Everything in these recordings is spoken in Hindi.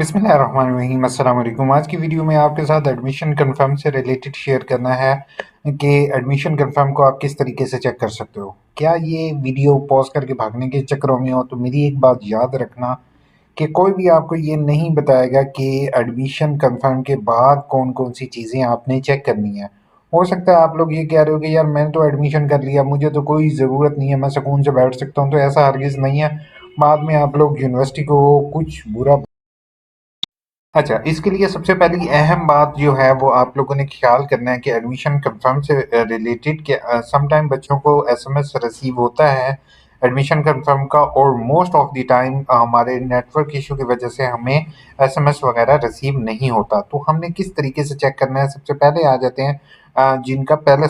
बिस्मिल्लाहिर्रहमानिर्रहीम अस्सलाम वालेकुम। आज की वीडियो में आपके साथ एडमिशन कंफर्म से रिलेटेड शेयर करना है कि एडमिशन कंफर्म को आप किस तरीके से चेक कर सकते हो। क्या ये वीडियो पॉज करके भागने के चक्करों में हो तो मेरी एक बात याद रखना कि कोई भी आपको ये नहीं बताएगा कि एडमिशन कंफर्म के बाद कौन कौन सी चीज़ें आपने चेक करनी है। हो सकता है आप लोग ये कह रहे हो कि यार मैंने तो एडमिशन कर लिया, मुझे तो कोई ज़रूरत नहीं है, मैं सुकून से बैठ सकता हूँ। तो ऐसा हरगिज़ नहीं है। बाद में आप लोग यूनिवर्सिटी को कुछ बुरा। अच्छा, इसके लिए सबसे पहली अहम बात जो है वो आप लोगों ने ख्याल करना है कि एडमिशन कंफर्म से रिलेटेड के सम टाइम बच्चों को एसएमएस रिसीव होता है एडमिशन कंफर्म का, और मोस्ट ऑफ द टाइम हमारे नेटवर्क इशू की वजह से हमें एसएमएस वगैरह रिसीव नहीं होता। तो हमने किस तरीके से चेक करना है, सबसे पहले आ जाते हैं जिनका पहले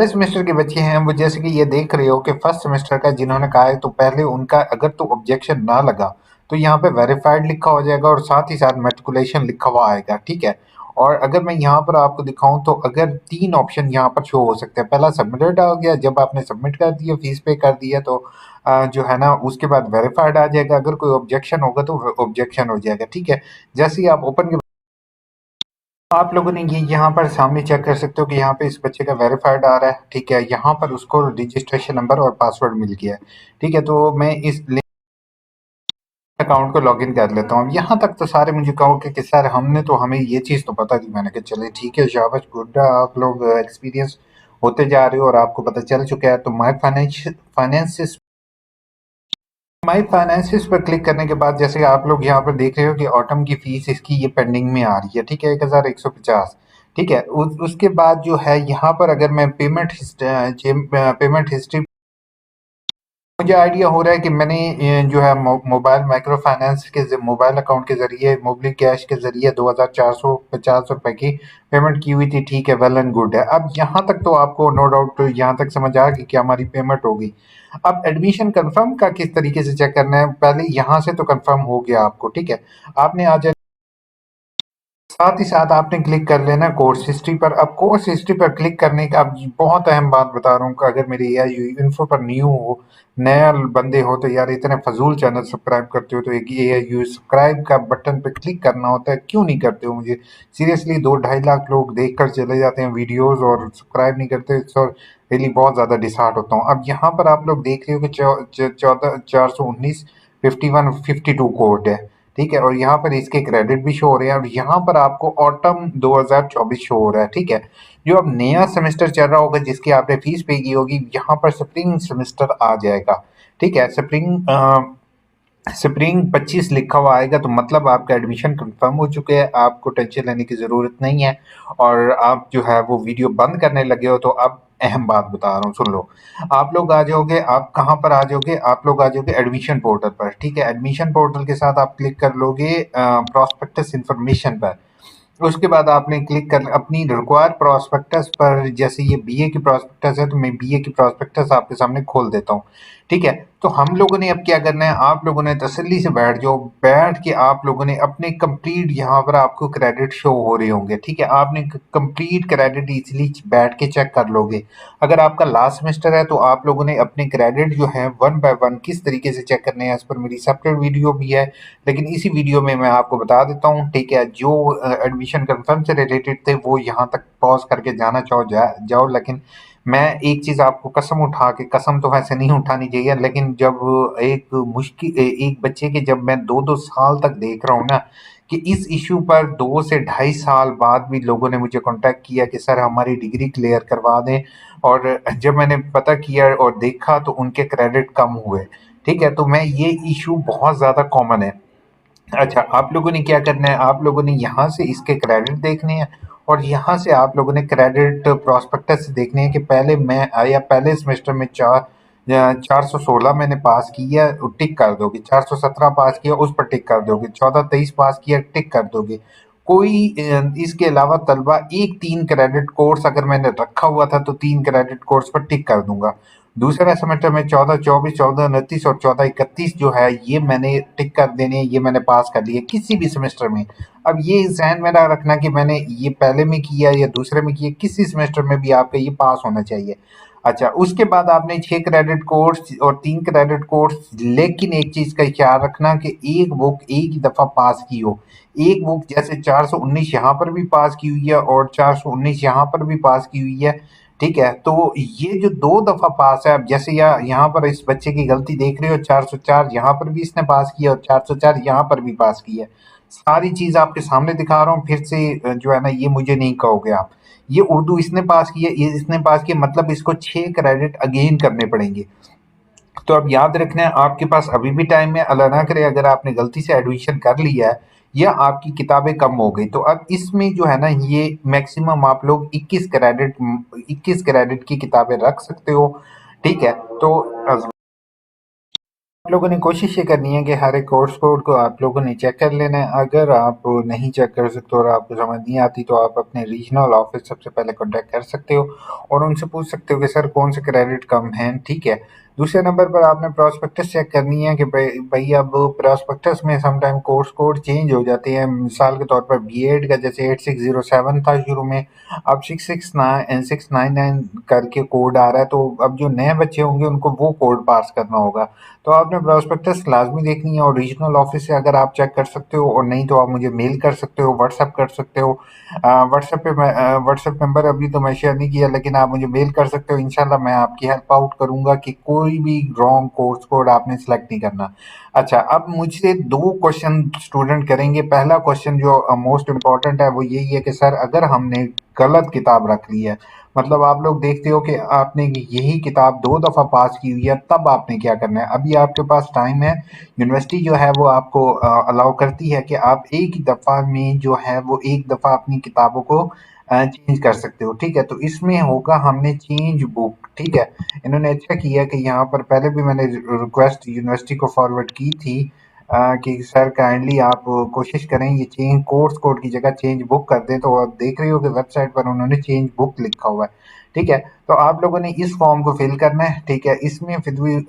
सेमेस्टर के बच्चे हैं वो, जैसे कि ये देख रहे हो कि फर्स्ट सेमेस्टर का जिन्होंने कहा है, तो पहले उनका अगर तो ऑब्जेक्शन ना लगा तो यहाँ पे वेरीफाइड लिखा हो जाएगा और साथ ही साथ मेट्रिकुलेशन लिखा हुआ आएगा। ठीक है। और अगर मैं यहाँ पर आपको दिखाऊं तो अगर तीन ऑप्शन यहाँ पर शो हो सकते हैं। पहला सबमिटेड आ गया, जब आपने सबमिट कर दिया, फीस पे कर दिया, तो जो है ना उसके बाद वेरीफाइड आ जाएगा। अगर कोई ऑब्जेक्शन होगा तो ऑब्जेक्शन हो जाएगा। ठीक है। जैसे ही आप ओपन के आप लोगों ने ये यहाँ पर सामने चेक कर सकते हो कि यहाँ पे इस बच्चे का वेरीफाइड आ रहा है। ठीक है। यहाँ पर उसको रजिस्ट्रेशन नंबर और पासवर्ड मिल गया है। ठीक है। तो मैं इस अकाउंट को लॉगिन कर लेता हूँ। अब यहाँ तक तो सारे मुझे कहो कि सर हमने तो, हमें ये चीज़ तो पता थी। मैंने कहा चले ठीक है, शाबाश, गुड, आप लोग एक्सपीरियंस होते जा रहे हो और आपको पता चल चुका है। तो माई फाइनेंसिस पर क्लिक करने के बाद जैसे आप लोग यहाँ पर देख रहे हो कि ऑटम की फीस इसकी ये पेंडिंग में आ रही है। ठीक है, 1150। ठीक है। उसके बाद जो है यहाँ पर अगर मैं पेमेंट हिस्ट्री, मुझे आइडिया हो रहा है कि मैंने जो है मोबाइल माइक्रो फाइनेंस के मोबाइल अकाउंट के जरिए, मोबाइल कैश के जरिए 2450 रुपए की पेमेंट की हुई थी। ठीक है, वेल एंड गुड है। अब यहाँ तक तो आपको नो डाउट यहाँ तक समझ आ गई कि हमारी पेमेंट होगी। अब एडमिशन कंफर्म का किस तरीके से चेक करना है, पहले यहाँ से तो कंफर्म हो गया आपको। ठीक है। आपने आज साथ ही साथ आपने क्लिक कर लेना कोर्स हिस्ट्री पर। अब कोर्स हिस्ट्री पर क्लिक करने का, अब बहुत अहम बात बता रहा हूँ कि अगर मेरे एआई इन्फो पर न्यू हो, नया बंदे हो, तो यार इतने फजूल चैनल सब्सक्राइब करते हो तो एक एआई सब्सक्राइब का बटन पे क्लिक करना होता है, क्यों नहीं करते हो? मुझे सीरियसली 2-2.5 लाख लोग देख कर चले जाते हैं वीडियोज और सब्सक्राइब नहीं करते। सो रियली बहुत ज़्यादा डिसहार्ट होता हूँ। अब यहाँ पर आप लोग देख रहे हो कि 14 419 51 52 कोड है। ठीक है। और यहाँ पर इसके क्रेडिट भी शो हो रहे हैं और यहाँ पर आपको ऑटम 2024 शो हो रहा है। ठीक है। जो अब नया सेमेस्टर चल रहा होगा जिसकी आपने फीस पे की होगी, यहाँ पर स्प्रिंग सेमेस्टर आ जाएगा। ठीक है। स्प्रिंग 25 लिखा हुआ आएगा, तो मतलब आपका एडमिशन कंफर्म हो चुके हैं, आपको टेंशन लेने की ज़रूरत नहीं है। और आप जो है वो वीडियो बंद करने लगे हो, तो अब अहम बात बता रहा हूँ, सुन लो। आप लोग आ जाओगे, आप कहाँ पर आ जाओगे? आप लोग आ जाओगे एडमिशन पोर्टल पर। ठीक है। एडमिशन पोर्टल के साथ आप क्लिक कर लोगे प्रॉस्पेक्टस इन्फॉर्मेशन पर। उसके बाद आपने क्लिक कर अपनी रिक्वायर्ड प्रॉस्पेक्टस पर। जैसे ये बीए की प्रॉस्पेक्टस है तो मैं बीए की प्रॉस्पेक्टस आपके सामने खोल देता हूँ। ठीक है। तो हम लोगों ने अब क्या करना है, आप लोगों ने तसल्ली से बैठ जाओ, बैठ के आप लोगों ने अपने कंप्लीट, यहाँ पर आपको क्रेडिट शो हो रहे होंगे। ठीक है। आपने कंप्लीट क्रेडिट इजीली बैठ के चेक कर लोगे। अगर आपका लास्ट सेमेस्टर है तो आप लोगों ने अपने क्रेडिट जो है वन बाय वन किस तरीके से चेक करने हैं, इस पर मेरी सेपरेट वीडियो भी है, लेकिन इसी वीडियो में मैं आपको बता देता हूँ। ठीक है। जो एडमिशन कंफर्म से रिलेटेड थे वो यहाँ तक पॉज करके जाना चाहो जाओ, लेकिन मैं एक चीज़ आपको कसम उठा के, कसम तो वैसे नहीं उठानी चाहिए, लेकिन जब एक बच्चे के, जब मैं 2-2 साल तक देख रहा हूँ ना कि इस इशू पर 2 से ढाई साल बाद भी लोगों ने मुझे कांटेक्ट किया कि सर हमारी डिग्री क्लियर करवा दें, और जब मैंने पता किया और देखा तो उनके क्रेडिट कम हुए। ठीक है। तो मैं, ये इशू बहुत ज़्यादा कॉमन है। अच्छा, आप लोगों ने क्या करना है, आप लोगों ने यहाँ से इसके क्रेडिट देखने हैं और यहाँ से आप लोगों ने क्रेडिट प्रॉस्पेक्टस देखने हैं कि पहले मैं आया, पहले सेमेस्टर में 416 मैंने पास किया, टिक कर दोगे। 417 पास किया, उस पर टिक कर दोगे। 14-23 पास किया, टिक कर दोगे। कोई इसके अलावा तलबा एक 3 क्रेडिट कोर्स अगर मैंने रखा हुआ था तो 3 क्रेडिट कोर्स पर टिक कर दूंगा। दूसरा सेमेस्टर में 14-24, 14-29 और 14-31 जो है ये मैंने टिक कर देने, ये मैंने पास कर लिए किसी भी सेमेस्टर में। अब ये ज़हन में ना रखना कि मैंने ये पहले में किया या दूसरे में किया, किसी सेमेस्टर में भी आपका ये पास होना चाहिए। अच्छा, उसके बाद आपने 6 क्रेडिट कोर्स और 3 क्रेडिट कोर्स, लेकिन एक चीज़ का ख्याल रखना कि एक बुक एक ही दफ़ा पास की हो। एक बुक जैसे 419 यहाँ पर भी पास की हुई है और 419 यहाँ पर भी पास की हुई है, ठीक है? तो ये जो 2 दफ़ा पास है, अब जैसे यहाँ पर इस बच्चे की गलती देख रहे हो, 404 यहाँ पर भी इसने पास किया और 404 यहाँ पर भी पास की है। सारी चीज़ आपके सामने दिखा रहा हूँ, फिर से जो है ना, ये मुझे नहीं कहोगे आप। ये उर्दू इसने पास की है, ये इसने पास किया, मतलब इसको 6 क्रेडिट अगेन करने पड़ेंगे। तो अब याद रखना है, आपके पास अभी भी टाइम है। अल्लाह ना करे अगर आपने गलती से एडमिशन कर लिया है या आपकी किताबें कम हो गई, तो अब इसमें जो है ना, ये मैक्सिमम आप लोग 21 क्रेडिट की किताबें रख सकते हो, ठीक है? तो आप लोगों ने कोशिश ये करनी है कि हर एक कोर्स कोड को आप लोगों ने चेक कर लेना है। अगर आप नहीं चेक कर सकते और आपको समझ नहीं आती, तो आप अपने रीजनल ऑफिस सबसे पहले कॉन्टैक्ट कर सकते हो और उनसे पूछ सकते हो कि सर कौन से क्रेडिट कम हैं, ठीक है? दूसरे नंबर पर आपने प्रोस्पेक्टस चेक करनी है कि भाई अब प्रोस्पेक्टस में समटाइम कोर्स कोड चेंज हो जाते हैं। मिसाल के तौर पर बी एड का जैसे 8607 था शुरू में, अब 669 करके कोड आ रहा है, तो अब जो नए बच्चे होंगे उनको वो कोड पास करना होगा। तो आपने प्रोस्पेक्टस लाजमी देखनी है और रीजनल ऑफिस से अगर आप चेक कर सकते हो, और नहीं तो आप मुझे मेल कर सकते हो, व्हाट्सएप कर सकते हो। व्हाट्सएप पे मैं व्हाट्सएप नंबर अभी तो मैं शेयर नहीं किया, लेकिन आप मुझे मेल कर सकते हो। इंशाल्लाह मैं आपकी हेल्प आउट करूंगा कि कोई भी रॉन्ग कोर्स कोड आपने सेलेक्ट नहीं करना। अच्छा, अब मुझसे 2 क्वेश्चन स्टूडेंट करेंगे। पहला क्वेश्चन जो मोस्ट इम्पोर्टेंट है वो यही है कि सर अगर हमने गलत किताब रख ली है, मतलब आप लोग देखते हो कि आपने यही किताब 2 दफ़ा पास की हुई है, तब आपने क्या करना है? अभी आपके पास टाइम है। यूनिवर्सिटी जो है वो आपको अलाउ करती है कि आप एक ही दफ़ा में जो है वो एक दफ़ा अपनी किताबों को चेंज कर सकते हो, ठीक है? तो इसमें होगा हमने चेंज बुक, ठीक है? इन्होंने अच्छा किया कि यहाँ पर पहले भी मैंने रिक्वेस्ट यूनिवर्सिटी को फॉरवर्ड की थी कि सर काइंडली आप कोशिश करें ये चेंज कोर्स कोड की जगह चेंज बुक कर दें। तो आप देख रहे हो कि वेबसाइट पर उन्होंने चेंज बुक लिखा हुआ है, ठीक है? तो आप लोगों ने इस फॉर्म को फिल करना है, ठीक है? इसमें फिर भी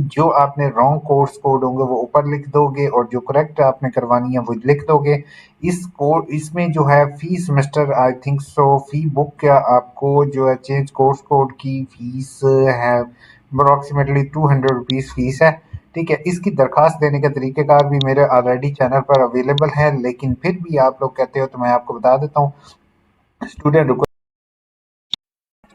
जो आपने रॉन्ग कोर्स कोड होंगे वो ऊपर लिख दोगे और जो करेक्ट आपने करवानी है वो लिख दोगे। इसमें जो है fee semester I think so fee book का आपको जो है चेंज कोर्स कोड की फीस है अप्रोक्सीमेटली 200 रुपीज़ फीस है, ठीक है? इसकी दरखास्त देने का तरीक़ेकार भी मेरे ऑलरेडी चैनल पर अवेलेबल है, लेकिन फिर भी आप लोग कहते हो तो मैं आपको बता देता हूँ। स्टूडेंट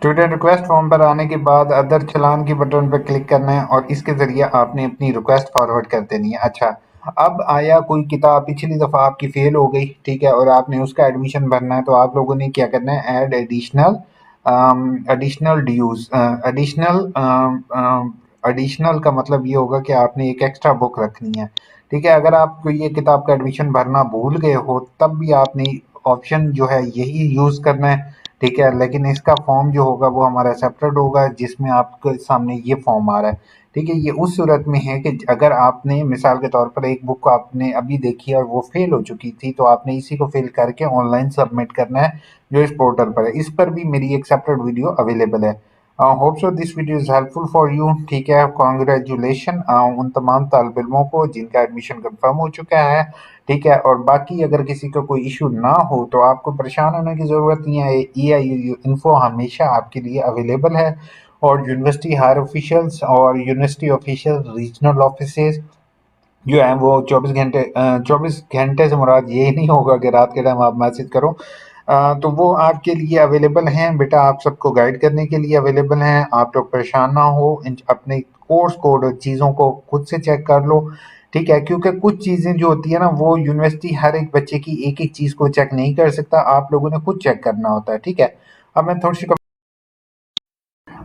स्टूडेंट रिक्वेस्ट फॉर्म पर आने के बाद अदर चलान की बटन पर क्लिक करना है और इसके ज़रिए आपने अपनी रिक्वेस्ट फॉरवर्ड कर देनी है। अच्छा, अब आया कोई किताब पिछली दफ़ा आपकी फ़ेल हो गई, ठीक है? और आपने उसका एडमिशन भरना है, तो आप लोगों ने क्या करना है? ऐड एडिशनल ड्यूज़ एडिशनल का मतलब ये होगा कि आपने एक एक्स्ट्रा बुक रखनी है, ठीक है? अगर आप ये किताब का एडमिशन भरना भूल गए हो, तब भी आपने ऑप्शन जो है यही यूज़ करना है, ठीक है? लेकिन इसका फॉर्म जो होगा वो हमारा सेपरेट होगा, जिसमें आपके सामने ये फॉर्म आ रहा है, ठीक है? ये उस सूरत में है कि अगर आपने मिसाल के तौर पर एक बुक को आपने अभी देखी और वो फेल हो चुकी थी, तो आपने इसी को फिल करके ऑनलाइन सबमिट करना है जो इस पोर्टल पर है। इस पर भी मेरी एक सेपरेट वीडियो अवेलेबल है। Hope so this video is helpful for you, ठीक है? कांग्रेचुलेशन उन तमाम तालिब इल्मों को जिनका एडमिशन कंफर्म हो चुका है, ठीक है? और बाकी अगर किसी का कोई इशू ना हो तो आपको परेशान होने की ज़रूरत नहीं है। EIU इन्फो हमेशा आपके लिए अवेलेबल है और यूनिवर्सिटी हायर ऑफिशियल्स और यूनिवर्सिटी ऑफिशियल रीजनल ऑफिसेज जो हैं वो 24 घंटे से मुराद ये नहीं होगा कि रात के टाइम आप मैसेज करो। तो वो आपके लिए अवेलेबल हैं बेटा, आप सबको गाइड करने के लिए अवेलेबल हैं। आप लोग परेशान ना हो, अपने कोर्स कोड चीज़ों को खुद से चेक कर लो, ठीक है? क्योंकि कुछ चीज़ें जो होती है ना, वो यूनिवर्सिटी हर एक बच्चे की एक एक चीज़ को चेक नहीं कर सकता, आप लोगों ने खुद चेक करना होता है, ठीक है? अब मैं थोड़ी सी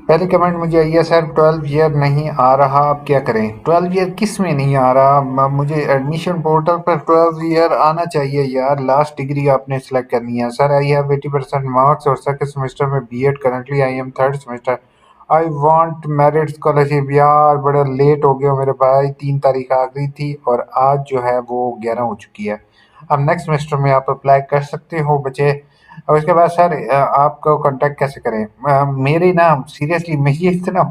पहले कमेंट मुझे आई है, सर 12 ईयर नहीं आ रहा, अब क्या करें? 12 ईयर किस में नहीं आ रहा? मुझे एडमिशन पोर्टल पर 12 ईयर आना चाहिए यार। लास्ट डिग्री आपने सेलेक्ट करनी है। सर आई हैव 80% मार्क्स और सेकंड सेमेस्टर में B.Ed, currently I am third semester, I want merit scholarship. यार बड़ा लेट हो गया मेरे भाई, 3 तारीख आ गई थी और आज जो है वो 11 हो चुकी है। अब नेक्स्ट सेमेस्टर में आप अप्लाई कर सकते हो बच्चे। और उसके बाद सर आपको कांटेक्ट कैसे करें? मेरे ना सीरियसली मैं ये इतना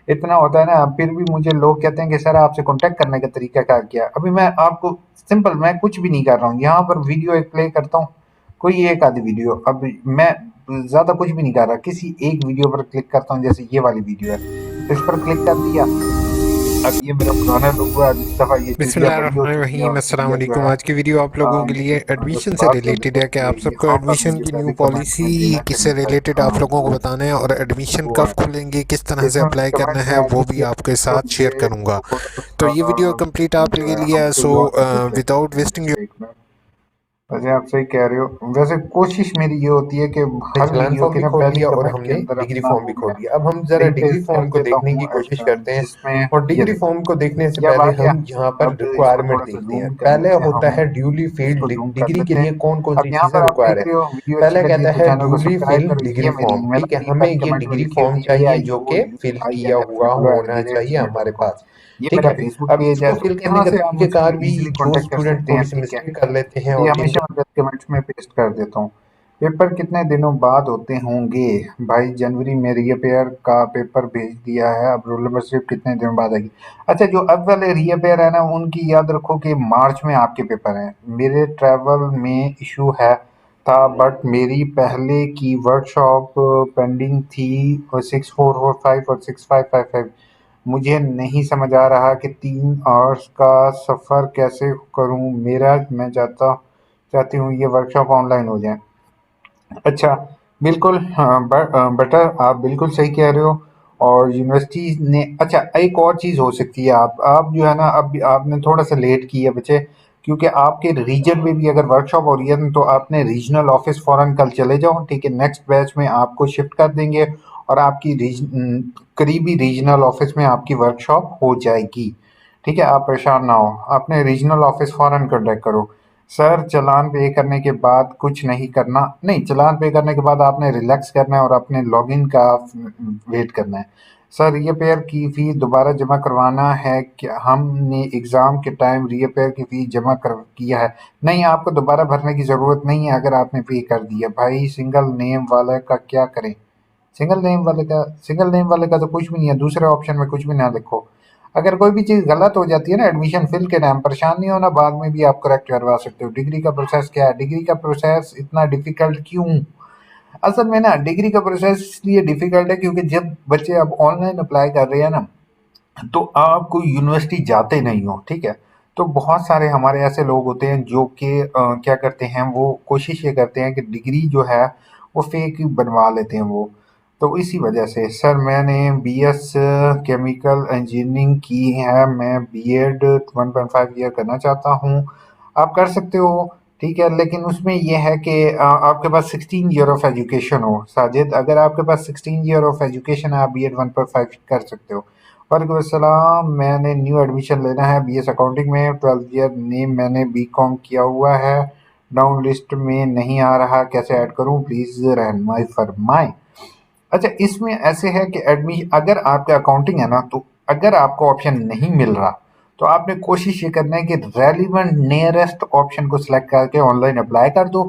इतना होता है ना, फिर भी मुझे लोग कहते हैं कि सर आपसे कांटेक्ट करने का तरीका क्या किया? अभी मैं आपको सिंपल, मैं कुछ भी नहीं कर रहा हूँ, यहाँ पर वीडियो एक प्ले करता हूँ, कोई एक आधी वीडियो। अब मैं ज़्यादा कुछ भी नहीं कर रहा, किसी एक वीडियो पर क्लिक करता हूँ, जैसे ये वाली वीडियो है, तो इस पर क्लिक कर दिया। अब ये मेरा पुराना लोगो है, अब इस दफ़ा ये चूतिया बड़ी हो चुकी है बिस्मिल्लाहिर्रहमानिर्रहीम, और अस्सलाम चूतिया जो वालेकुम। है आज की वीडियो आप लोगों के लिए दोस्त एडमिशन से बात कर रिलेटेड लेते है हैं कि आप कि ये सबको कौन सा एडमिशन वीडियो की न्यू पहले कमेंट्स में पॉलिसी देना है कि किससे मैं रिलेटेड आप लोगों को बताना है, और एडमिशन वो कब खुलेंगे, किस तरह से इसमें अप्लाई करना कमेंट में है, ऐड वो भी किया आपके तो साथ शेयर मुझे करूँगा। तो थोड़ा ये वीडियो कंप्लीट जो आपके है लिए हम है, कोई सो और टॉपिक लेते हैं। विदाउट वेस्टिंग योर जस्ट एक मिनट। वैसे आप सही कह रहे हो, वैसे कोशिश मेरी ये होती है कि हर चालान वीडियो फॉर्म के भी ना खोल पहली लिया और कमेंट के हमने अंदर डिग्री अपना फॉर्म भी वो खोल मैं लिया। अब हम ज़रा लिंक डिग्री पेस्ट कर फॉर्म को देता देखने हूँ की कोशिश करते हैं। जिसमें और ये डिग्री देखें, फॉर्म को देखने से ये अब आ पहले गया। हम यहाँ पर अब इसको रिक्वायरमेंट थोड़ा सा देखते हैं। जूम कर पहले लेते हैं होता हम, है ड्यूली इसको फील्ड जूम कर डिग्री के लेते लिए हैं। कौन कौन अब सी यहाँ चीज़ें पर आप रिक्वायर देख है। रहे हो, वीडियो अच्छी पहले लगी कहता तो है चैनल को ड्यूली सब्सक्राइब फिल करो। डिग्री ये मेरी फॉर्म, ईमेल ठीक है, आईडी हमें फर्स्ट ये कमेंट में डिग्री लिखी फॉर्म होगी चाहिए जो कि फिल किया हुआ होना चाहिए हमारे AIUOLIRFZMAIL.com। पास। ये ठीक मेरा है। फेसबुक अब पेज है, इसको तो फिल करने यहाँ का से आप मुझसे तरीक़ेकार भी इजीली जो कांटेक्ट कर स्टूडेंट सकते थोड़ी हैं, सी ठीक है। मिस्टेक कर लेते हैं ये और लिंक हमेशा मैं कमेंट्स में पेस्ट कर देता हूँ। पेपर कितने दिनों बाद होते होंगे भाई? जनवरी में रीअपेयर का पेपर भेज दिया है, अब रोल नंबर सिर्फ कितने दिनों बाद आएगी? अच्छा, जो अब वाले रीअपेयर है ना, उनकी याद रखो कि मार्च में आपके पेपर हैं। मेरे ट्रैवल में इशू है था, बट मेरी पहले की वर्कशॉप पेंडिंग थी, और 6445 और 6555। मुझे नहीं समझ आ रहा कि 3 आवर्स का सफ़र कैसे करूं। मेरा मैं चाहती हूँ ये वर्कशॉप ऑनलाइन हो जाए। अच्छा, बिल्कुल हाँ, बटर आप बिल्कुल सही कह रहे हो। और यूनिवर्सिटी ने, अच्छा एक और चीज़ हो सकती है, आप जो है ना, अब आपने थोड़ा सा लेट किया बच्चे, क्योंकि आपके रीजन में भी अगर वर्कशॉप हो रही है ना, तो आपने रीजनल ऑफिस फ़ौरन कल चले जाओ, ठीक है। नेक्स्ट बैच में आपको शिफ्ट कर देंगे और आपकी करीबी रीजनल ऑफिस में आपकी वर्कशॉप हो जाएगी, ठीक है। आप परेशान ना हो, अपने रीजनल ऑफिस फ़ौरन कॉन्टेक्ट करो। सर, चालान पे करने के बाद कुछ नहीं करना? नहीं, चालान पे करने के बाद आपने रिलैक्स करना है और अपने लॉगिन का वेट करना है। सर, रीअपेयर की फ़ीस दोबारा जमा करवाना है क्या? हमने एग्ज़ाम के टाइम रीअपेयर की फ़ीस जमा कर किया है। नहीं, आपको दोबारा भरने की ज़रूरत नहीं है अगर आपने पे कर दिया। भाई, सिंगल नेम वाले का क्या करें? सिंगल नेम वाले का तो कुछ भी नहीं है, दूसरे ऑप्शन में कुछ भी ना लिखो। अगर कोई भी चीज़ गलत हो जाती है ना एडमिशन फिल के टाइम, परेशान नहीं होना, बाद में भी आप करेक्ट करवा सकते हो। डिग्री का प्रोसेस क्या है? डिग्री का प्रोसेस इतना डिफिकल्ट क्यों? असल में ना डिग्री का प्रोसेस इसलिए डिफिकल्ट है क्योंकि जब बच्चे अब ऑनलाइन अप्लाई कर रहे हैं ना, तो आप कोई यूनिवर्सिटी जाते नहीं हो, ठीक है। तो बहुत सारे हमारे ऐसे लोग होते हैं जो कि क्या करते हैं, वो कोशिश ये करते हैं कि डिग्री जो है वो फेक ही बनवा लेते हैं वो। तो इसी वजह से सर, मैंने बीएस केमिकल इंजीनियरिंग की है, मैं बीएड 1.5 ईयर करना चाहता हूँ। आप कर सकते हो, ठीक है, लेकिन उसमें यह है कि आपके पास 16 ईयर ऑफ एजुकेशन हो। साजिद, अगर आपके पास 16 ईयर ऑफ एजुकेशन है, आप बीएड 1.5 कर सकते हो। वालेकुम अस्सलाम, मैंने न्यू एडमिशन लेना है बीएस अकाउंटिंग में, 12th ईयर, नेम मैंने बीकॉम किया हुआ है, डाउन लिस्ट में नहीं आ रहा, कैसे ऐड करूं? प्लीज़ रहनुमाई फरमाएं। अच्छा, इसमें ऐसे है कि एडमिशन अगर आपका अकाउंटिंग है ना, तो अगर आपको ऑप्शन नहीं मिल रहा, तो आपने कोशिश ये करना है कि रेलिवेंट नियरेस्ट ऑप्शन को सिलेक्ट करके ऑनलाइन अप्लाई कर दो।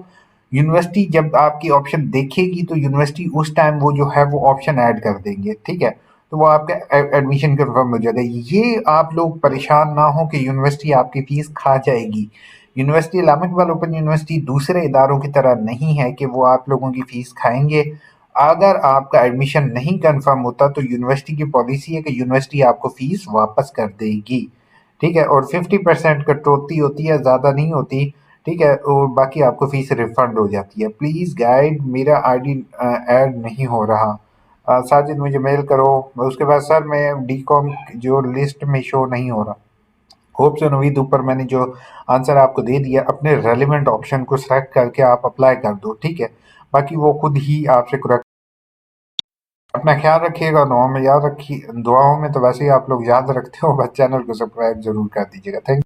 यूनिवर्सिटी जब आपकी ऑप्शन देखेगी, तो यूनिवर्सिटी उस टाइम वो जो है वो ऑप्शन ऐड कर देंगे, ठीक है। तो वो आपका एडमिशन कंफर्म हो जाएगा। ये आप लोग परेशान ना हो कि यूनिवर्सिटी आपकी फीस खा जाएगी। यूनिवर्सिटी, इस्लामिक वाल ओपन यूनिवर्सिटी दूसरे इदारों की तरह नहीं है कि वो आप लोगों की फीस खाएंगे। अगर आपका एडमिशन नहीं कंफर्म होता, तो यूनिवर्सिटी की पॉलिसी है कि यूनिवर्सिटी आपको फीस वापस कर देगी, ठीक है। और 50% कटौती होती है, ज़्यादा नहीं होती, ठीक है। और बाकी आपको फीस रिफंड हो जाती है। प्लीज़ गाइड, मेरा आईडी ऐड नहीं हो रहा। साजिद, मुझे मेल करो। उसके बाद सर, मैं डी कॉम जो लिस्ट में शो नहीं हो रहा। होप से नवीद, ऊपर मैंने जो आंसर आपको दे दिया, अपने रेलिवेंट ऑप्शन को सेलेक्ट करके आप अप्लाई कर दो, ठीक है। बाकी वो खुद ही आपसे करेक्ट। अपना ख्याल रखिएगा, दुआओं में याद रखिए। दुआओं में तो वैसे ही आप लोग याद रखते हो, बस चैनल को सब्सक्राइब जरूर कर दीजिएगा। थैंक